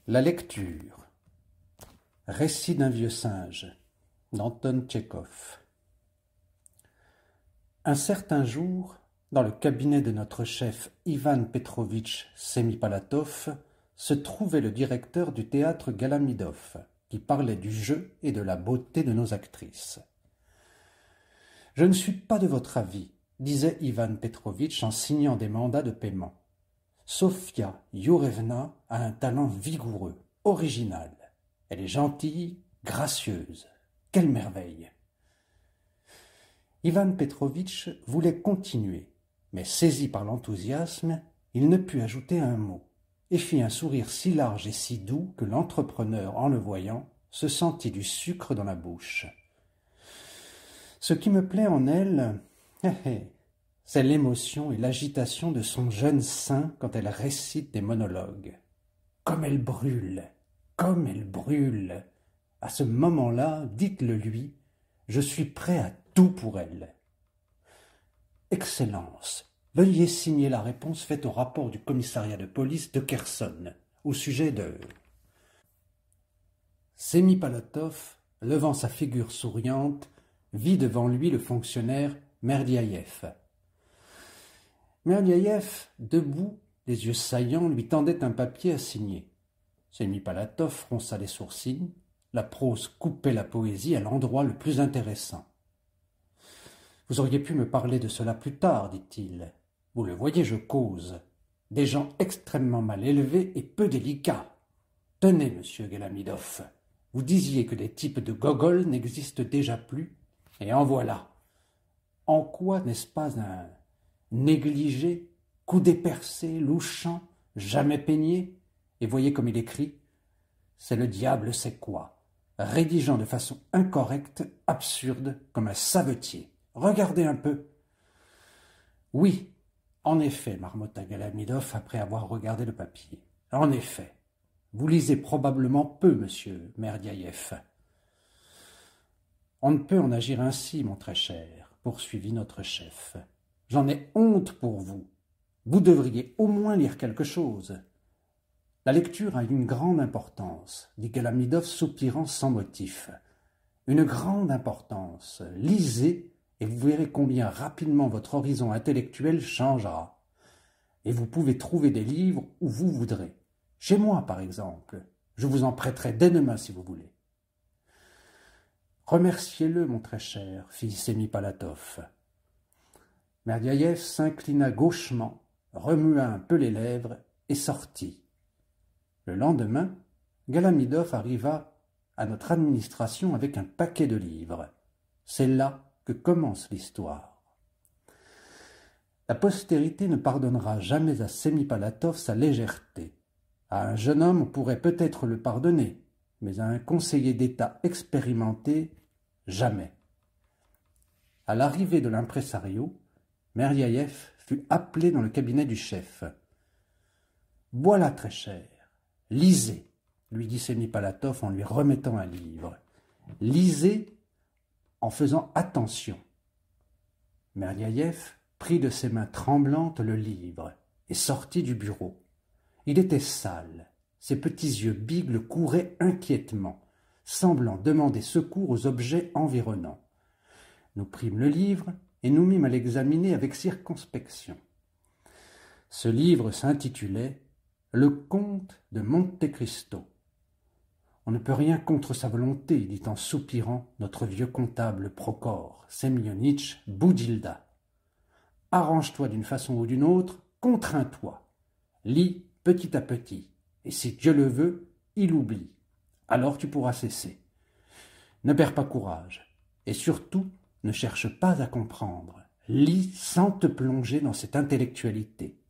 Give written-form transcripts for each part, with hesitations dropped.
La lecture. Récit d'un vieux singe d'Anton Tchekhov. Un certain jour, dans le cabinet de notre chef Ivan Petrovitch Semipalatov, se trouvait le directeur du théâtre Galamidov, qui parlait du jeu et de la beauté de nos actrices. « Je ne suis pas de votre avis, disait Ivan Petrovitch en signant des mandats de paiement. Sofia Yourevna a un talent vigoureux, original. Elle est gentille, gracieuse. Quelle merveille !» Ivan Petrovitch voulait continuer, mais saisi par l'enthousiasme, il ne put ajouter un mot, et fit un sourire si large et si doux que l'entrepreneur, en le voyant, se sentit du sucre dans la bouche. « Ce qui me plaît en elle, c'est l'émotion et l'agitation de son jeune sein quand elle récite des monologues. Comme elle brûle, comme elle brûle. À ce moment-là, dites-le lui, je suis prêt à tout pour elle. Excellence, veuillez signer la réponse faite au rapport du commissariat de police de Kherson, au sujet de... » Semipalatov, levant sa figure souriante, vit devant lui le fonctionnaire Merdiaïev. Merdiaïev, debout, les yeux saillants, lui tendait un papier à signer. Semipalatov fronça les sourcils, la prose coupait la poésie à l'endroit le plus intéressant. « Vous auriez pu me parler de cela plus tard, dit-il. Vous le voyez, je cause. Des gens extrêmement mal élevés et peu délicats. Tenez, monsieur Galamidov, vous disiez que des types de Gogol n'existent déjà plus, et en voilà. En quoi n'est-ce pas un négligé, coudé percé, louchant, jamais peigné? Et voyez comme il écrit. C'est le diable sait quoi, rédigeant de façon incorrecte, absurde, comme un savetier. Regardez un peu. » « Oui, en effet, marmotta Galamidov après avoir regardé le papier. En effet. Vous lisez probablement peu, monsieur Merdiaïev. »« On ne peut en agir ainsi, mon très cher, poursuivit notre chef. J'en ai honte pour vous. Vous devriez au moins lire quelque chose. » « La lecture a une grande importance, dit Galamidov soupirant sans motif. Une grande importance. Lisez et vous verrez combien rapidement votre horizon intellectuel changera. Et vous pouvez trouver des livres où vous voudrez. Chez moi, par exemple. Je vous en prêterai dès demain si vous voulez. Remerciez-le, mon très cher, fit Semipalatov. Merdiaïev s'inclina gauchement, remua un peu les lèvres et sortit. Le lendemain, Galamidov arriva à notre administration avec un paquet de livres. C'est là que commence l'histoire. La postérité ne pardonnera jamais à Semipalatov sa légèreté. À un jeune homme, on pourrait peut-être le pardonner, mais à un conseiller d'État expérimenté, jamais. À l'arrivée de l'impresario, Merdiaïev fut appelé dans le cabinet du chef. « Voilà, très cher. Lisez, lui dit Semipalatov en lui remettant un livre. Lisez en faisant attention. Merdiaïev prit de ses mains tremblantes le livre et sortit du bureau. Il était sale, ses petits yeux bigles couraient inquiètement, semblant demander secours aux objets environnants. Nous prîmes le livre et nous mîmes à l'examiner avec circonspection. Ce livre s'intitulait Le comte de Monte Cristo. On ne peut rien contre sa volonté, dit en soupirant notre vieux comptable Prokhor Semyonitch Boudilda. Arrange-toi d'une façon ou d'une autre, contrains-toi. Lis petit à petit, et si Dieu le veut, il oublie. Alors tu pourras cesser. Ne perds pas courage, et surtout, ne cherche pas à comprendre. Lis sans te plonger dans cette intellectualité.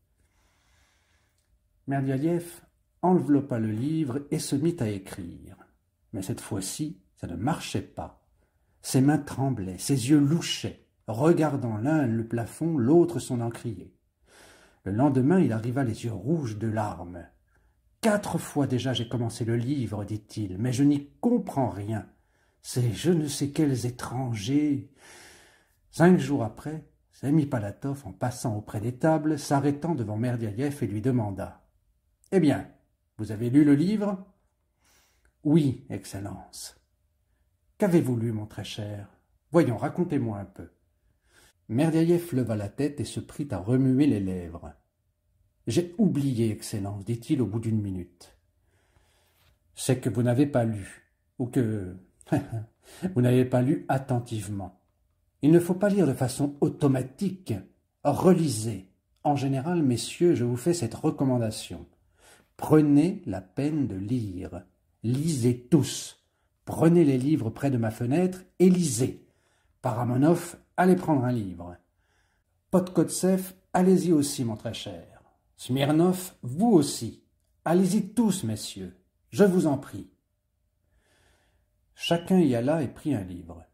Merdiaïev enveloppa le livre et se mit à écrire. Mais cette fois-ci, ça ne marchait pas. Ses mains tremblaient, ses yeux louchaient, regardant l'un le plafond, l'autre son encrier. Le lendemain, il arriva les yeux rouges de larmes. « 4 fois déjà j'ai commencé le livre, dit-il, mais je n'y comprends rien. C'est je ne sais quels étrangers. » 5 jours après, Semipalatov, en passant auprès des tables, s'arrêtant devant Merdiaïev et lui demanda. « Eh bien, Vous avez lu le livre? Oui, Excellence. Qu'avez-vous lu, mon très cher? Voyons, racontez-moi un peu. Merdiaïev leva la tête et se prit à remuer les lèvres. J'ai oublié, Excellence, dit-il au bout d'une minute. C'est que vous n'avez pas lu, ou que vous n'avez pas lu attentivement. Il ne faut pas lire de façon automatique. Relisez. En général, messieurs, je vous fais cette recommandation. Prenez la peine de lire. Lisez tous. Prenez les livres près de ma fenêtre et lisez. Paramonov, allez prendre un livre. Podkotsev, allez-y aussi, mon très cher. Smirnov, vous aussi. Allez-y tous, messieurs. Je vous en prie. Chacun y alla et prit un livre.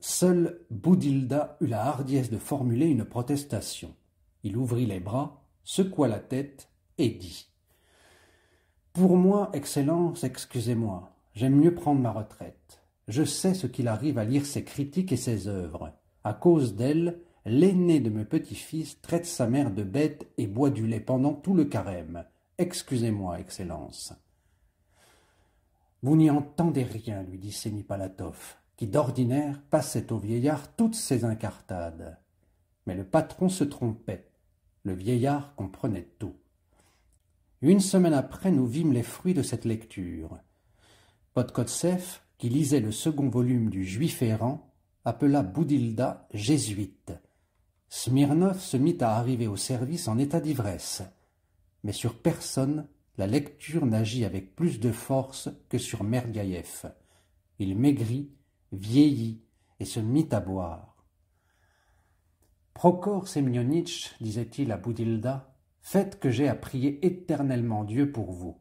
Seul Boudilda eut la hardiesse de formuler une protestation. Il ouvrit les bras, secoua la tête et dit « Pour moi, Excellence, excusez-moi, j'aime mieux prendre ma retraite. Je sais ce qu'il arrive à lire ses critiques et ses œuvres. À cause d'elle, l'aîné de mes petits-fils traite sa mère de bête et boit du lait pendant tout le carême. Excusez-moi, Excellence. » Vous n'y entendez rien, lui dit Senipalatov, qui d'ordinaire passait au vieillard toutes ses incartades. Mais le patron se trompait. Le vieillard comprenait tout. Une semaine après, nous vîmes les fruits de cette lecture. Podkotsev, qui lisait le second volume du Juif errant, appela Boudilda jésuite. Smirnov se mit à arriver au service en état d'ivresse. Mais sur personne, la lecture n'agit avec plus de force que sur Merdiaïev. Il maigrit, vieillit et se mit à boire. « Prokhor Semyonitch, disait-il à Boudilda, faites que j'ai à prier éternellement Dieu pour vous.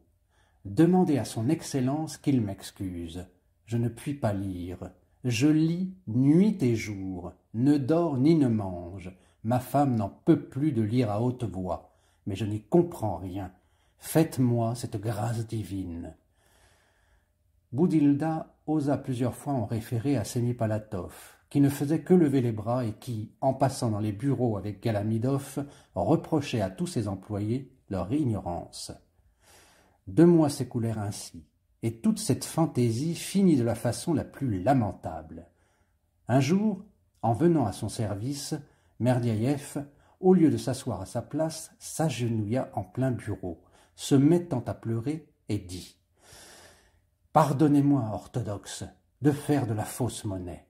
Demandez à son Excellence qu'il m'excuse. Je ne puis pas lire. Je lis nuit et jour, ne dors ni ne mange. Ma femme n'en peut plus de lire à haute voix, mais je n'y comprends rien. Faites-moi cette grâce divine. » Boudilda osa plusieurs fois en référer à Senipalatov, qui ne faisait que lever les bras et qui, en passant dans les bureaux avec Galamidov, reprochait à tous ses employés leur ignorance. 2 mois s'écoulèrent ainsi, et toute cette fantaisie finit de la façon la plus lamentable. Un jour, en venant à son service, Merdiaïev, au lieu de s'asseoir à sa place, s'agenouilla en plein bureau, se mettant à pleurer, et dit « Pardonnez-moi, orthodoxe, de faire de la fausse monnaie. »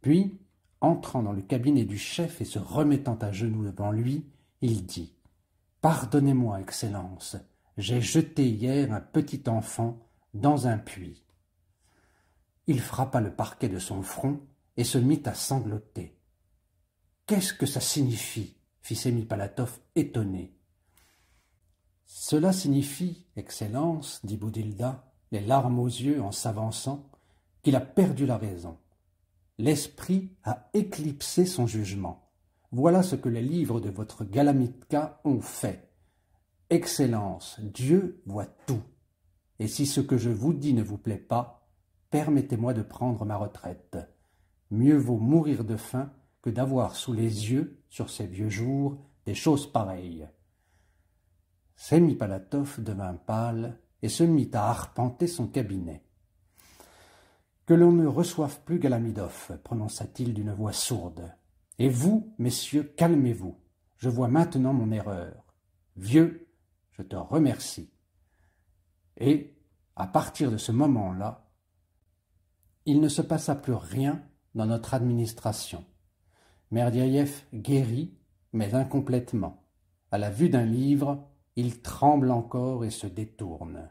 Puis, entrant dans le cabinet du chef et se remettant à genoux devant lui, il dit « Pardonnez-moi, Excellence, j'ai jeté hier un petit enfant dans un puits. » Il frappa le parquet de son front et se mit à sangloter. « Qu'est-ce que ça signifie ?» fit Senipalatov étonné. « Cela signifie, Excellence, dit Boudilda, les larmes aux yeux en s'avançant, qu'il a perdu la raison. L'esprit a éclipsé son jugement. Voilà ce que les livres de votre Galamitka ont fait. Excellence, Dieu voit tout. Et si ce que je vous dis ne vous plaît pas, permettez-moi de prendre ma retraite. Mieux vaut mourir de faim que d'avoir sous les yeux, sur ces vieux jours, des choses pareilles. » Senipalatov devint pâle et se mit à arpenter son cabinet. « Que l'on ne reçoive plus Galamidov, prononça-t-il d'une voix sourde. Et vous, messieurs, calmez-vous. Je vois maintenant mon erreur. Vieux, je te remercie. » Et, à partir de ce moment-là, il ne se passa plus rien dans notre administration. Merdiaïev guérit, mais incomplètement. À la vue d'un livre, il tremble encore et se détourne.